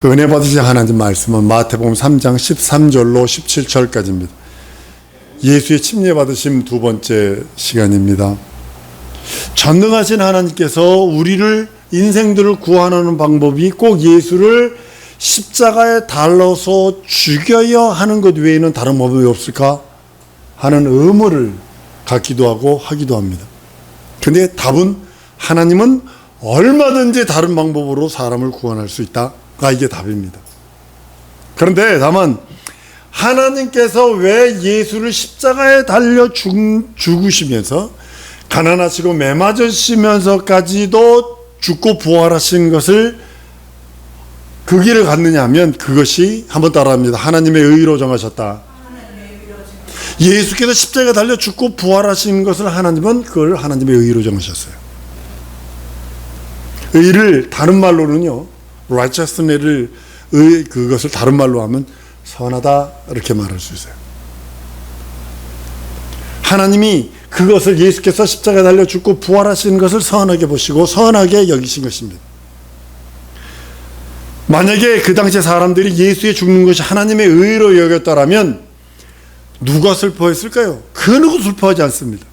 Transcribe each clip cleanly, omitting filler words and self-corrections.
은혜 받으신 하나님 말씀은 마태복음 3장 13절로 17절까지입니다. 예수의 침례 받으심 두 번째 시간입니다. 전능하신 하나님께서 우리를 인생들을 구원하는 방법이 꼭 예수를 십자가에 달라서 죽여야 하는 것 외에는 다른 방법이 없을까 하는 의무를 갖기도 하고 하기도 합니다. 근데 답은 하나님은 얼마든지 다른 방법으로 사람을 구원할 수 있다. 이게 답입니다. 그런데 다만 하나님께서 왜 예수를 십자가에 달려 죽으시면서 가난하시고 매맞으시면서까지도 죽고 부활하신 것을 그 길을 갔느냐 하면 그것이 한번 따라합니다. 하나님의 의로 정하셨다. 예수께서 십자가에 달려 죽고 부활하신 것을 하나님은 그걸 하나님의 의로 정하셨어요. 의를 다른 말로는요, righteousness를 그것을 다른 말로 하면 선하다 이렇게 말할 수 있어요. 하나님이 그것을 예수께서 십자가에 달려 죽고 부활하신 것을 선하게 보시고 선하게 여기신 것입니다. 만약에 그 당시 사람들이 예수의 죽는 것이 하나님의 의로 여겼다라면 누가 슬퍼했을까요? 그 누구 슬퍼하지 않습니다.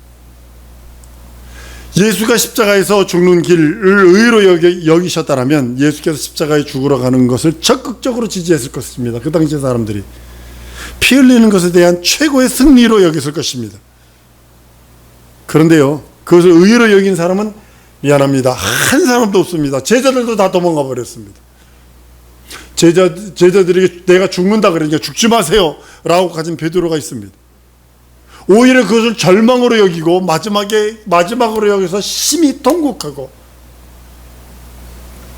예수가 십자가에서 죽는 길을 의로 여기셨다라면 예수께서 십자가에 죽으러 가는 것을 적극적으로 지지했을 것입니다. 그 당시 사람들이 피 흘리는 것에 대한 최고의 승리로 여겼을 것입니다. 그런데요, 그것을 의로 여긴 사람은 미안합니다, 한 사람도 없습니다. 제자들도 다 도망가 버렸습니다. 제자들에게 내가 죽는다 그러니까 죽지 마세요 라고 가진 베드로가 있습니다. 오히려 그것을 절망으로 여기고 마지막으로 여기서 심히 통곡하고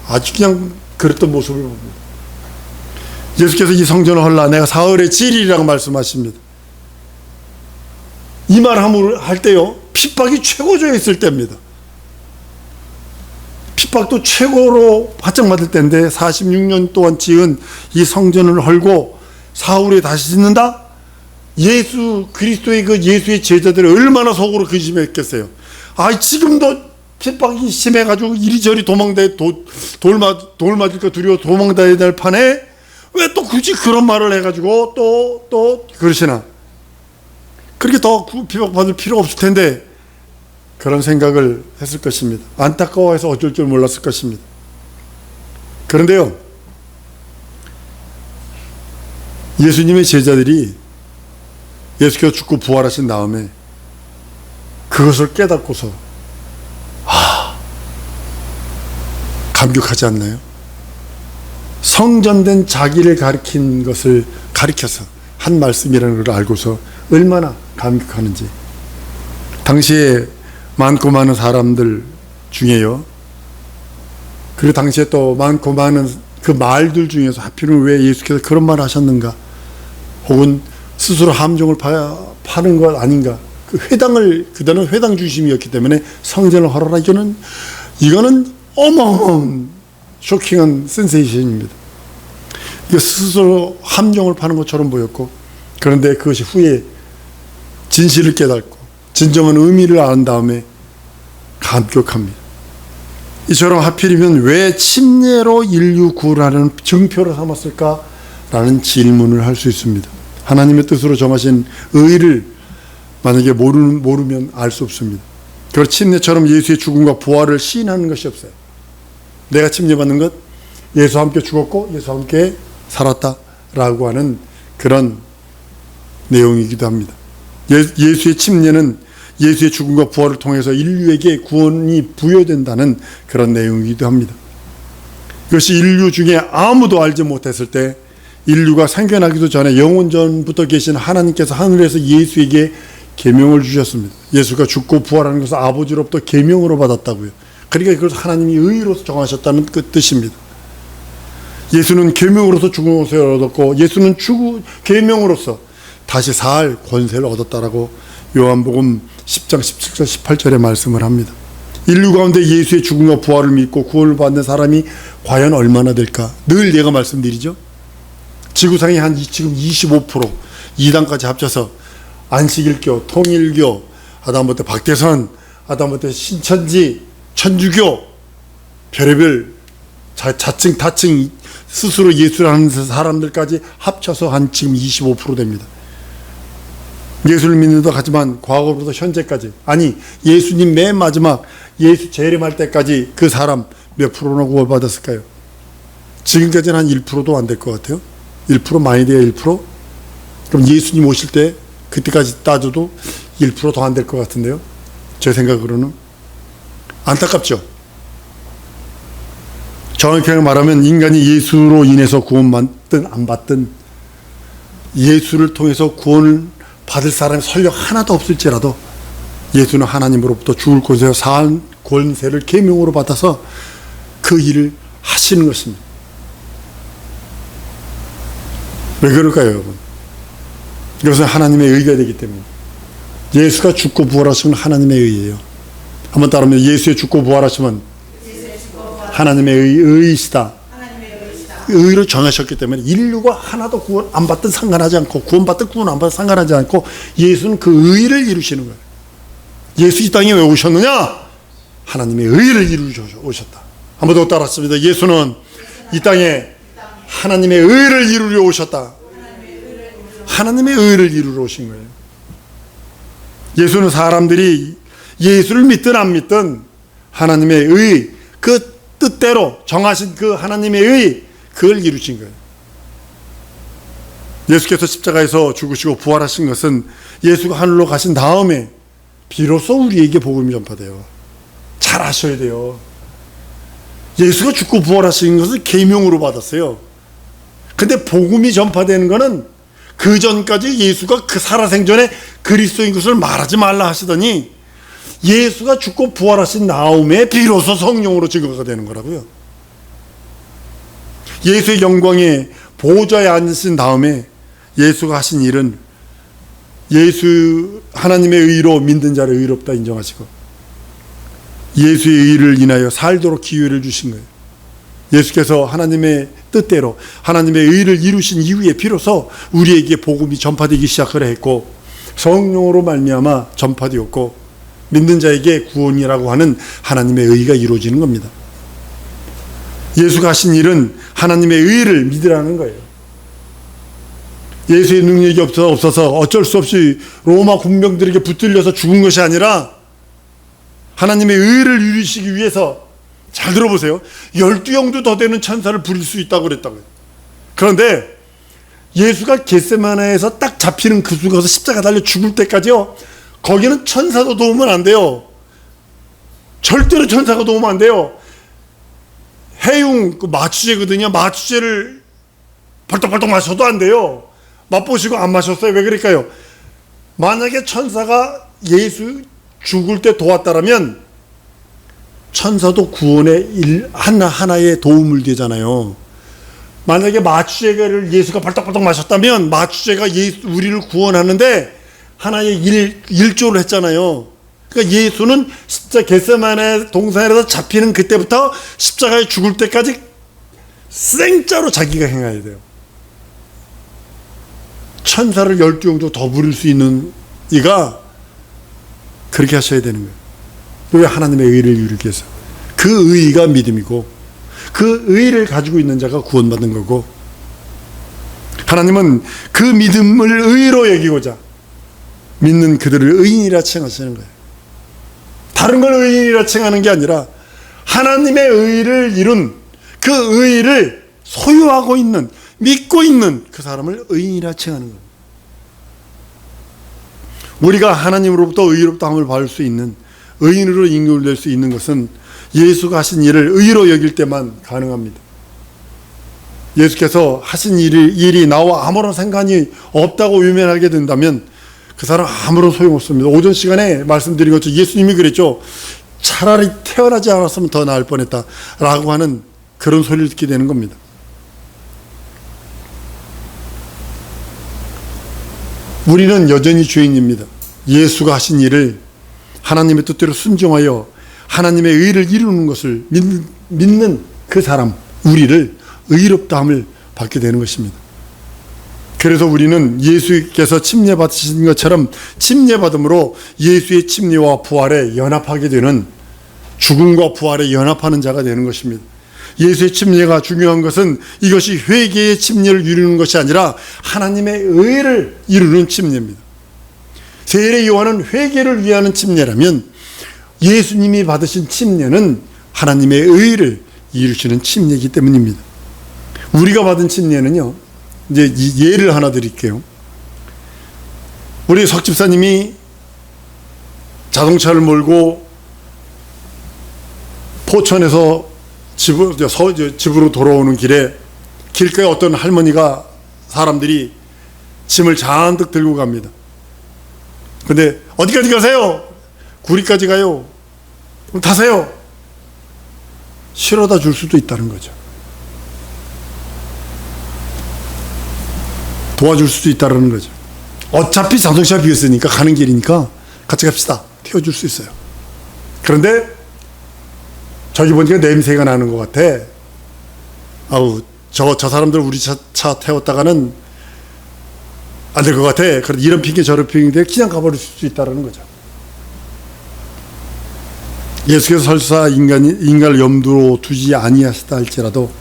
아주 그냥 그랬던 모습을 봅니다. 예수께서 이 성전을 헐라 내가 사흘에 지리라고 말씀하십니다. 이 말 할 때요, 핍박이 최고조에 있을 때입니다. 핍박도 최고로 바짝 맞을 때인데 46년 동안 지은 이 성전을 헐고 사흘에 다시 짓는다? 예수 그리스도의 그 예수의 제자들이 얼마나 속으로 근심했겠어요. 지금도 핍박이 심해가지고 이리저리 도망다니 돌 맞을까 두려워 도망다녀야 될 판에 왜 또 굳이 그런 말을 해가지고 또 그러시나. 그렇게 더 핍박받을 필요 없을 텐데 그런 생각을 했을 것입니다. 안타까워해서 어쩔 줄 몰랐을 것입니다. 그런데요, 예수님의 제자들이 예수께서 죽고 부활하신 다음에 그것을 깨닫고서 감격하지 않나요? 성전된 자기를 가리킨 것을 가리켜서 한 말씀이라는 걸 알고서 얼마나 감격하는지. 당시에 많고 많은 사람들 중에요, 그리고 당시에 또 많고 많은 그 말들 중에서 하필이면 왜 예수께서 그런 말을 하셨는가, 혹은 스스로 함정을 파는 것 아닌가. 그때는 회당 중심이었기 때문에 성전을 헐어라. 이거는 어마어마한 쇼킹한 센세이션입니다. 이거 스스로 함정을 파는 것처럼 보였고, 그런데 그것이 후에 진실을 깨닫고 진정한 의미를 안 다음에 감격합니다. 이처럼 하필이면 왜 침례로 인류 구원하는 증표를 삼았을까라는 질문을 할 수 있습니다. 하나님의 뜻으로 정하신 의를 만약에 모르면 알 수 없습니다. 그걸 침례처럼 예수의 죽음과 부활을 시인하는 것이 없어요. 내가 침례받는 것, 예수와 함께 죽었고 예수와 함께 살았다라고 하는 그런 내용이기도 합니다. 예수의 침례는 예수의 죽음과 부활을 통해서 인류에게 구원이 부여된다는 그런 내용이기도 합니다. 이것이 인류 중에 아무도 알지 못했을 때 인류가 생겨나기도 전에 영원 전부터 계신 하나님께서 하늘에서 예수에게 계명을 주셨습니다. 예수가 죽고 부활하는 것을 아버지로부터 계명으로 받았다고요. 그러니까 그것을 하나님이 의로서 정하셨다는 그 뜻입니다. 예수는 계명으로서 죽은 것을 얻었고 예수는 계명으로서 다시 살 권세를 얻었다라고 요한복음 10장 17절 18절에 말씀을 합니다. 인류 가운데 예수의 죽음과 부활을 믿고 구원을 받는 사람이 과연 얼마나 될까? 늘 내가 말씀드리죠. 지구상의 지금 25% 이단까지 합쳐서 안식일교, 통일교, 하다못해 박대선, 하다못해 신천지, 천주교, 별의별 자칭 타칭 스스로 예수를 하는 사람들까지 합쳐서 한 지금 25% 됩니다. 예수를 믿는다 하지만 과거부터 현재까지, 아니 예수님 맨 마지막 예수 재림할 때까지 그 사람 몇 프로나 구원받았을까요? 지금까지는 한 1%도 안 될 것 같아요. 1% 많이 돼야 1%? 그럼 예수님 오실 때 그때까지 따져도 1% 더 안 될 것 같은데요. 제 생각으로는 안타깝죠. 정확하게 말하면 인간이 예수로 인해서 구원받든 안 받든 예수를 통해서 구원을 받을 사람이 설령 하나도 없을지라도 예수는 하나님으로부터 죽을 권세와 사한 권세를 계명으로 받아서 그 일을 하시는 것입니다. 왜 그럴까요, 여러분? 이것은 하나님의 의가 되기 때문에. 예수가 죽고 부활하시면 하나님의 의예요. 한번 따르면 예수의 죽고 부활하시면 하나님의 의이시다. 의로 정하셨기 때문에 인류가 하나도 구원 안 받든 상관하지 않고 구원받든 구원 안 받든 상관하지 않고 예수는 그 의를 이루시는 거예요. 예수 이 땅에 왜 오셨느냐? 하나님의 의를 이루셔 오셨다. 한 번 더 따랐습니다. 예수는 이 땅에 하나님의 의를 이루려 오셨다. 하나님의 의를 이루러 오신 거예요. 예수는 사람들이 예수를 믿든 안 믿든 하나님의 의, 그 뜻대로 정하신 그 하나님의 의, 그걸 이루신 거예요. 예수께서 십자가에서 죽으시고 부활하신 것은 예수가 하늘로 가신 다음에 비로소 우리에게 복음이 전파돼요. 잘 아셔야 돼요. 예수가 죽고 부활하신 것을 계명으로 받았어요. 근데 복음이 전파되는 것은 그 전까지 예수가 그 살아생전에 그리스도인 것을 말하지 말라 하시더니 예수가 죽고 부활하신 다음에 비로소 성령으로 증거가 되는 거라고요. 예수의 영광의 보좌에 앉으신 다음에 예수가 하신 일은 예수 하나님의 의로 믿는 자를 의롭다 인정하시고 예수의 의를 인하여 살도록 기회를 주신 거예요. 예수께서 하나님의 뜻대로 하나님의 의를 이루신 이후에 비로소 우리에게 복음이 전파되기 시작을 했고 성령으로 말미암아 전파되었고 믿는 자에게 구원이라고 하는 하나님의 의가 이루어지는 겁니다. 예수가 하신 일은 하나님의 의를 믿으라는 거예요. 예수의 능력이 없어서 어쩔 수 없이 로마 군병들에게 붙들려서 죽은 것이 아니라 하나님의 의를 이루시기 위해서, 잘 들어보세요, 12영도 더 되는 천사를 부릴 수 있다고 그랬다고요. 그런데 예수가 겟세마네에서 딱 잡히는 그 순간 가서 십자가 달려 죽을 때까지요, 거기는 천사도 도우면 안 돼요. 절대로 천사가 도우면 안 돼요. 해융, 그 마취제거든요. 마취제를 벌떡벌떡 마셔도 안 돼요. 맛보시고 안 마셨어요. 왜 그럴까요? 만약에 천사가 예수 죽을 때 도왔다라면 천사도 구원의 하나의 도움을 되잖아요. 만약에 마취제를 예수가 벌떡벌떡 마셨다면 마취제가 우리를 구원하는데 하나의 일조를 했잖아요. 그러니까 예수는 십자가 겟세마네 동산에서 잡히는 그때부터 십자가에 죽을 때까지 생짜로 자기가 행해야 돼요. 천사를 12영도 더 부릴 수 있는 이가 그렇게 하셔야 되는 거예요. 왜? 하나님의 의를 이루기 위해서. 그 의가 믿음이고 그 의를 가지고 있는 자가 구원받는 거고, 하나님은 그 믿음을 의로 여기고자 믿는 그들을 의인이라 칭하시는 거예요. 다른 걸 의인이라 칭하는 게 아니라 하나님의 의를 이룬 그 의를 소유하고 있는, 믿고 있는 그 사람을 의인이라 칭하는 거예요. 우리가 하나님으로부터 의롭다함을 받을 수 있는, 의인으로 인정될 수 있는 것은 예수가 하신 일을 의로 여길 때만 가능합니다. 예수께서 하신 일이 나와 아무런 상관이 없다고 외면하게 된다면 그 사람 아무런 소용없습니다. 오전 시간에 말씀드린 것처럼 예수님이 그랬죠. 차라리 태어나지 않았으면 더 나을 뻔했다 라고 하는 그런 소리를 듣게 되는 겁니다. 우리는 여전히 죄인입니다. 예수가 하신 일을 하나님의 뜻대로 순종하여 하나님의 의를 이루는 것을 믿는 그 사람, 우리를 의롭다함을 받게 되는 것입니다. 그래서 우리는 예수께서 침례받으신 것처럼 침례받음으로 예수의 침례와 부활에 연합하게 되는, 죽음과 부활에 연합하는 자가 되는 것입니다. 예수의 침례가 중요한 것은 이것이 회개의 침례를 이루는 것이 아니라 하나님의 의를 이루는 침례입니다. 세례 요한은 회개를 위하는 침례라면 예수님이 받으신 침례는 하나님의 의를 이루시는 침례이기 때문입니다. 우리가 받은 침례는요, 이제 예를 하나 드릴게요. 우리 석 집사님이 자동차를 몰고 포천에서 집으로 돌아오는 길에 길가에 어떤 할머니가 사람들이 짐을 잔뜩 들고 갑니다. 근데 어디까지 가세요? 구리까지 가요. 그럼 타세요. 실어다 줄 수도 있다는 거죠. 도와줄 수도 있다는 거죠. 어차피 자동차 비었으니까 가는 길이니까 같이 갑시다. 태워줄 수 있어요. 그런데 저기 보니까 냄새가 나는 것 같아. 아우, 저 사람들 우리 차 태웠다가는 안 될 것 같아. 그런데 이런 핑계 저런 핑계 그냥 가버릴 수 있다는 거죠. 예수께서 설사 인간을 염두로 두지 아니하시다 할지라도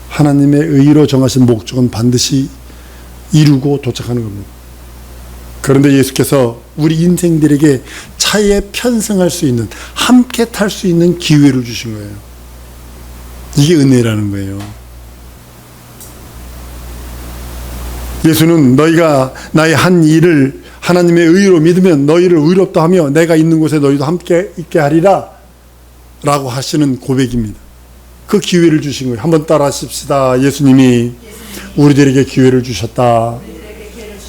하나님의 의로 정하신 목적은 반드시 이루고 도착하는 겁니다. 그런데 예수께서 우리 인생들에게 차에 편승할 수 있는, 함께 탈 수 있는 기회를 주신 거예요. 이게 은혜라는 거예요. 예수는 너희가 나의 한 일을 하나님의 의로 믿으면 너희를 의롭다 하며 내가 있는 곳에 너희도 함께 있게 하리라 라고 하시는 고백입니다. 그 기회를 주신 거예요. 한번 따라 하십시다. 예수님이 우리들에게 기회를 주셨다.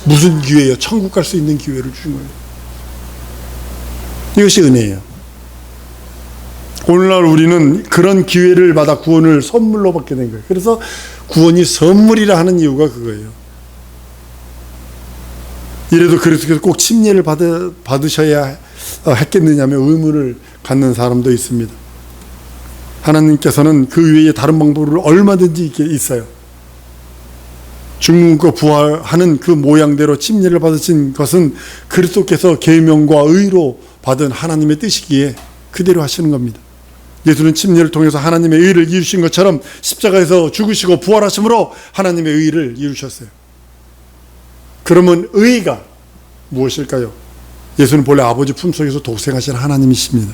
무슨 기회예요? 천국 갈 수 있는 기회를 주신 거예요. 이것이 은혜예요. 오늘날 우리는 그런 기회를 받아 구원을 선물로 받게 된 거예요. 그래서 구원이 선물이라 하는 이유가 그거예요. 이래도 그리스도께서 꼭 침례를 받으셔야 했겠느냐며 의문을 갖는 사람도 있습니다. 하나님께서는 그 외에 다른 방법으로 얼마든지 있어요. 죽고 부활하는 그 모양대로 침례를 받으신 것은 그리스도께서 계명과 의로 받은 하나님의 뜻이기에 그대로 하시는 겁니다. 예수는 침례를 통해서 하나님의 의를 이루신 것처럼 십자가에서 죽으시고 부활하심으로 하나님의 의를 이루셨어요. 그러면 의가 무엇일까요? 예수는 본래 아버지 품속에서 독생하신 하나님이십니다.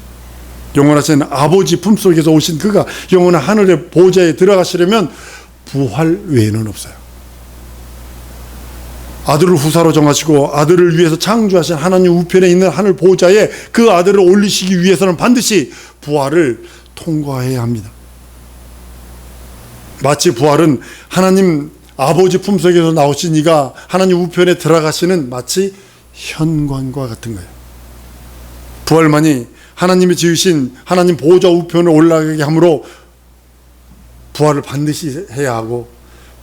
영원하신 아버지 품속에서 오신 그가 영원한 하늘의 보좌에 들어가시려면 부활 외에는 없어요. 아들을 후사로 정하시고 아들을 위해서 창조하신 하나님 우편에 있는 하늘 보좌에 그 아들을 올리시기 위해서는 반드시 부활을 통과해야 합니다. 마치 부활은 하나님 아버지 품속에서 나오신 이가 하나님 우편에 들어가시는 마치 현관과 같은 거예요. 부활만이 하나님이 지으신 하나님 보좌 우편에 올라가게 하므로 부활을 반드시 해야 하고,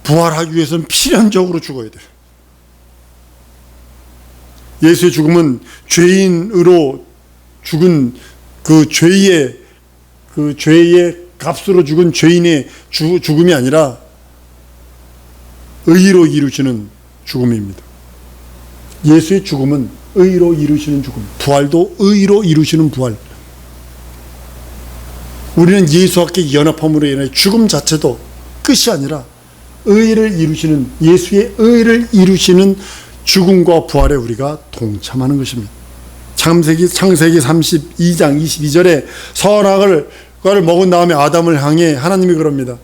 부활하기 위해서는 필연적으로 죽어야 돼요. 예수의 죽음은 죄인으로 죽은 그 죄의 값으로 죽은 죄인의 죽음이 아니라 의로 이루시는 죽음입니다. 예수의 죽음은 의로 이루시는 죽음, 부활도 의로 이루시는 부활. 우리는 예수와 함께 연합함으로 인해 죽음 자체도 끝이 아니라 의를 이루시는, 예수의 의를 이루시는 죽음과 부활에 우리가 동참하는 것입니다. 창세기 32장 22절에 선악을 먹은 다음에 아담을 향해 하나님이 그럽니다.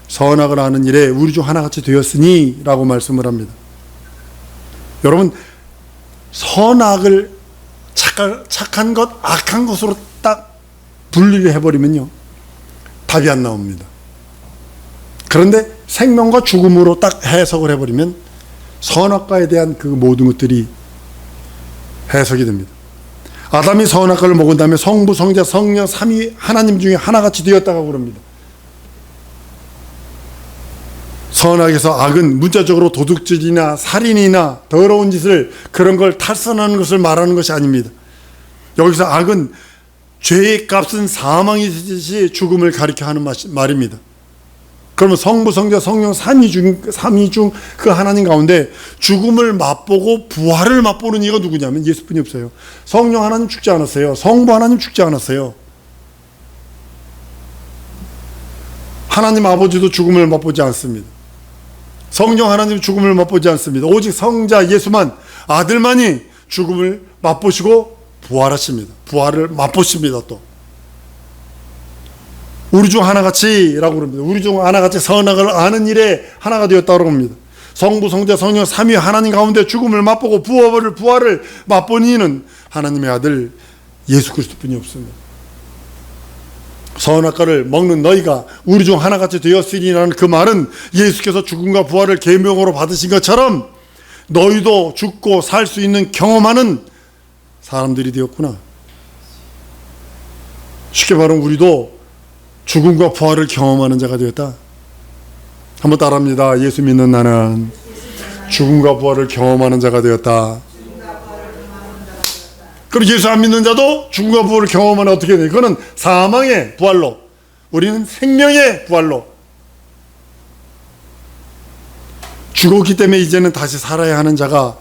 선악을 아는 일에 우리 중 하나같이 되었으니 라고 말씀을 합니다. 여러분, 선악을 착한 것, 악한 것으로 딱 분리를 해버리면요, 답이 안 나옵니다. 그런데 생명과 죽음으로 딱 해석을 해버리면 선악과에 대한 그 모든 것들이 해석이 됩니다. 아담이 선악과를 먹은 다음에 성부, 성자, 성령, 삼위 하나님 중에 하나같이 되었다고 그럽니다. 선악에서 악은 문자적으로 도둑질이나 살인이나 더러운 짓을, 그런 걸 탈선하는 것을 말하는 것이 아닙니다. 여기서 악은 죄의 값은 사망이듯이 죽음을 가리켜 하는 말입니다. 그러면 성부, 성자, 성령 삼위 중 그 하나님 가운데 죽음을 맛보고 부활을 맛보는 이가 누구냐면 예수뿐이 없어요. 성령 하나님 죽지 않았어요. 성부 하나님 죽지 않았어요. 하나님 아버지도 죽음을 맛보지 않습니다. 성령 하나님 죽음을 맛보지 않습니다. 오직 성자 예수만, 아들만이 죽음을 맛보시고 부활하십니다. 부활을 맛보십니다. 또 우리 중 하나같이라고 그럽니다. 우리 중 하나같이 선악을 아는 일에 하나가 되었다고 합니다. 성부, 성자, 성령 삼위 하나님 가운데 죽음을 맛보고 부활을 맛본 이는 하나님의 아들 예수 그리스도뿐이 없습니다. 선악과를 먹는 너희가 우리 중 하나같이 되었으리라는 그 말은 예수께서 죽음과 부활을 계명으로 받으신 것처럼 너희도 죽고 살 수 있는 경험하는 사람들이 되었구나. 쉽게 말하면 우리도 죽음과 부활을 경험하는 자가 되었다. 한번 따라합니다. 예수 믿는 나는 죽음과 부활을 경험하는 자가 되었다. 그리고 예수 안 믿는 자도 죽음과 부활을 경험하면 어떻게 돼요? 그거는 사망의 부활로, 우리는 생명의 부활로. 죽었기 때문에 이제는 다시 살아야 하는 자가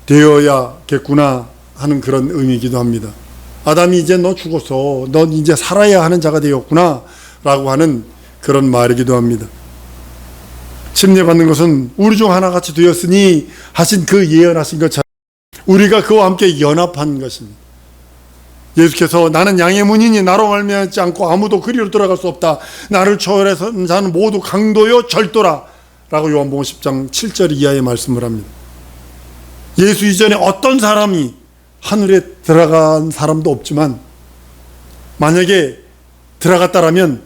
되어야겠구나 하는 그런 의미이기도 합니다. 아담이 이제 너 죽었어, 넌 이제 살아야 하는 자가 되었구나 라고 하는 그런 말이기도 합니다. 침례받는 것은 우리 중 하나같이 되었으니 하신 그 예언하신 것처럼 우리가 그와 함께 연합한 것입니다. 예수께서 나는 양의 문이니 나로 말미암지 않고 아무도 그리로 들어갈 수 없다. 나를 초월해서 자는 모두 강도요 절도라 라고 요한복음 10장 7절 이하의 말씀을 합니다. 예수 이전에 어떤 사람이 하늘에 들어간 사람도 없지만 만약에 들어갔다라면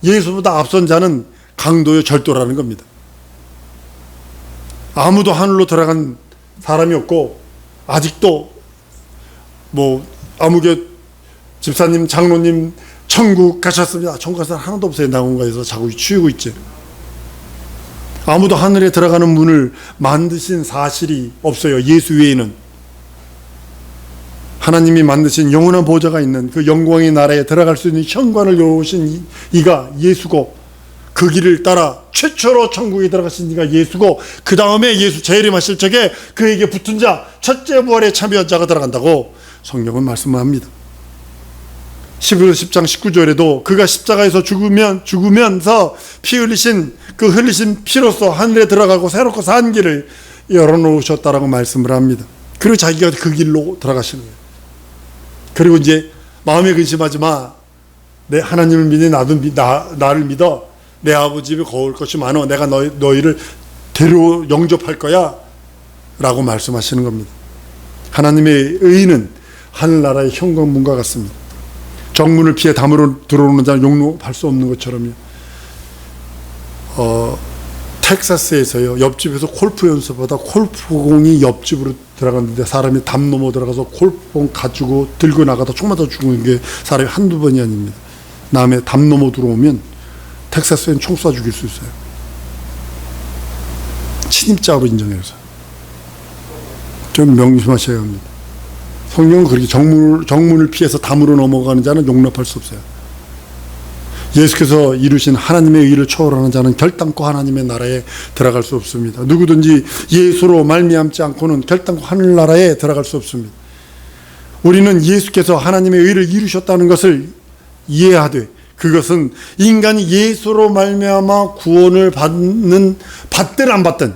예수보다 앞선 자는 강도요 절도라는 겁니다. 아무도 하늘로 들어간 사람이 없고 아직도 아무개 집사님, 장로님 천국 가셨습니다. 천국 가서 하나도 없어요. 낙원가에서 자고 쉬고 있지. 아무도 하늘에 들어가는 문을 만드신 사실이 없어요. 예수 외에는. 하나님이 만드신 영원한 보좌가 있는 그 영광의 나라에 들어갈 수 있는 현관을 열어오신 이가 예수고, 그 길을 따라 최초로 천국에 들어가신 이가 예수고, 그 다음에 예수 재림하실 적에 그에게 붙은 자, 첫째 부활에 참여한 자가 들어간다고 성경은 말씀합니다. 10장 19절에도 그가 십자가에서 죽으면서 피 흘리신 그 흘리신 피로써 하늘에 들어가고 새롭고 산 길을 열어놓으셨다라고 말씀을 합니다. 그리고 자기가 그 길로 들어가시는 거예요. 그리고 이제 마음에 근심하지 마. 내 하나님을 믿니 나를 믿어. 내 아버지 집에 거울 것이 많어. 내가 너희를 영접할 거야 라고 말씀하시는 겁니다. 하나님의 의는 하늘나라의 현관문과 같습니다. 정문을 피해 담으로 들어오는 자는 용납할 수 없는 것처럼요. 텍사스에서요, 옆집에서 골프 연습하다 골프공이 옆집으로 들어갔는데 사람이 담 넘어 들어가서 골프공 가지고 들고 나가다 총 맞아 죽은 게 사람이 한두 번이 아닙니다. 남의 담 넘어 들어오면 텍사스엔 총 쏴 죽일 수 있어요. 침입자로 인정해서. 좀 명심하셔야 합니다. 성경은 그렇게 정문을 피해서 담으로 넘어가는 자는 용납할 수 없어요. 예수께서 이루신 하나님의 의를 초월하는 자는 결단코 하나님의 나라에 들어갈 수 없습니다. 누구든지 예수로 말미암지 않고는 결단코 하늘나라에 들어갈 수 없습니다. 우리는 예수께서 하나님의 의를 이루셨다는 것을 이해하되, 그것은 인간이 예수로 말미암아 구원을 받든 안 받든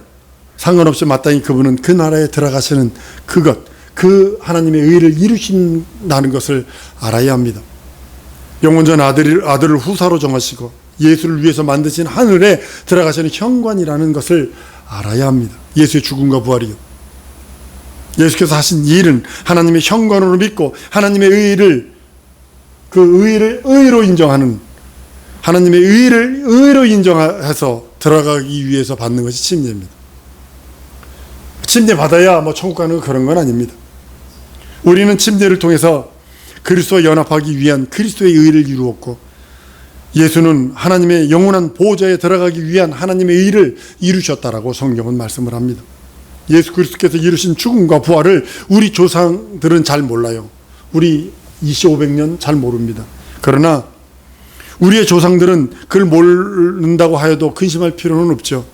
상관없이 마땅히 그분은 그 나라에 들어가시는 그 하나님의 의를 이루신다는 것을 알아야 합니다. 영원전 아들을 후사로 정하시고 예수를 위해서 만드신 하늘에 들어가시는 현관이라는 것을 알아야 합니다. 예수의 죽음과 부활이요. 예수께서 하신 일은 하나님의 현관으로 믿고 하나님의 의를 의로 인정하는, 하나님의 의를 의로 인정해서 들어가기 위해서 받는 것이 침례입니다. 침례 받아야 천국 가는 그런 건 아닙니다. 우리는 침례를 통해서 그리스도와 연합하기 위한 그리스도의 의를 이루었고, 예수는 하나님의 영원한 보호자에 들어가기 위한 하나님의 의를 이루셨다라고 성경은 말씀을 합니다. 예수 그리스도께서 이루신 죽음과 부활을 우리 조상들은 잘 몰라요. 우리 2500년 잘 모릅니다. 그러나 우리의 조상들은 그걸 모른다고 하여도 근심할 필요는 없죠.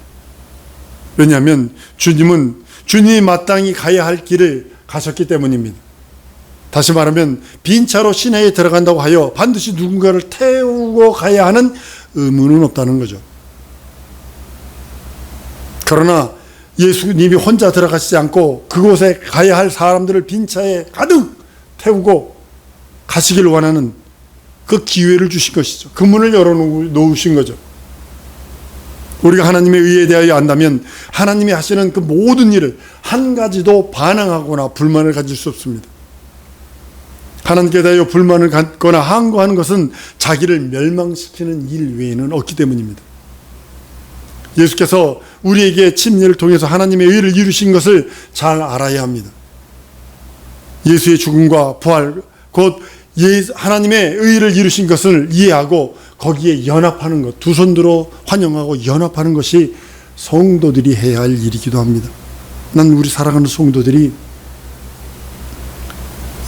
왜냐하면 주님이 마땅히 가야 할 길을 가셨기 때문입니다. 다시 말하면 빈 차로 시내에 들어간다고 하여 반드시 누군가를 태우고 가야 하는 의무는 없다는 거죠. 그러나 예수님이 혼자 들어가시지 않고 그곳에 가야 할 사람들을 빈 차에 가득 태우고 가시길 원하는 그 기회를 주신 것이죠. 그 문을 열어놓으신 거죠. 우리가 하나님의 의에 대하여 안다면 하나님이 하시는 그 모든 일을 한 가지도 반항하거나 불만을 가질 수 없습니다. 하나님께 대하여 불만을 갖거나 항거하는 것은 자기를 멸망시키는 일 외에는 없기 때문입니다. 예수께서 우리에게 침례를 통해서 하나님의 의를 이루신 것을 잘 알아야 합니다. 예수의 죽음과 부활, 곧 하나님의 의를 이루신 것을 이해하고 거기에 연합하는 것, 두 손 들어 환영하고 연합하는 것이 성도들이 해야 할 일이기도 합니다. 난 우리 사랑하는 성도들이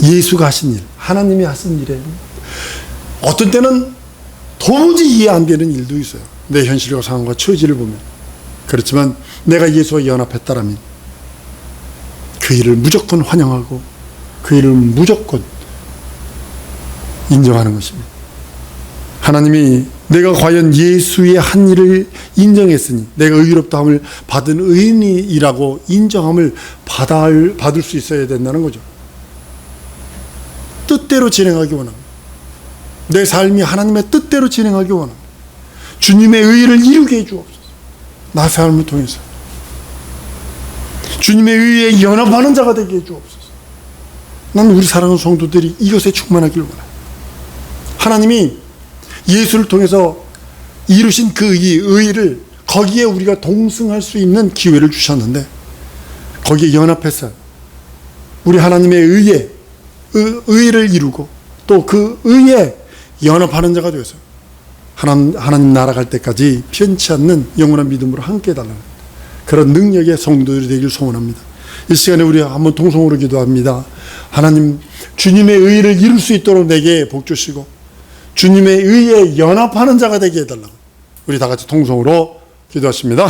예수가 하신 일, 하나님이 하신 일에 어떤 때는 도무지 이해 안 되는 일도 있어요. 내 현실과 상황과 처지를 보면. 그렇지만 내가 예수와 연합했다라면 그 일을 무조건 환영하고 그 일을 무조건 인정하는 것입니다. 하나님이 내가 과연 예수의 한 일을 인정했으니 내가 의롭다함을 받은 의인이라고 인정함을 받을 수 있어야 된다는 거죠. 뜻대로 진행하기 원합니다. 내 삶이 하나님의 뜻대로 진행하기 원합니다. 주님의 의를 이루게 해주옵소서. 나 삶을 통해서 주님의 의에 연합하는 자가 되게 해주옵소서. 난 우리 사랑하는 성도들이 이것에 충만하길 원합니다. 하나님이 예수를 통해서 이루신 그 의를 거기에 우리가 동승할 수 있는 기회를 주셨는데 거기에 연합해서 우리 하나님의 의를 이루고 또 그 의에 연합하는 자가 되어서 하나님 나라 갈 때까지 편치 않는 영원한 믿음으로 함께 해달라는 그런 능력의 성도들이 되길 소원합니다. 이 시간에 우리 한번 통성으로 기도합니다. 하나님, 주님의 의를 이룰 수 있도록 내게 복 주시고 주님의 의에 연합하는 자가 되게 해달라고 우리 다 같이 통성으로 기도하십니다.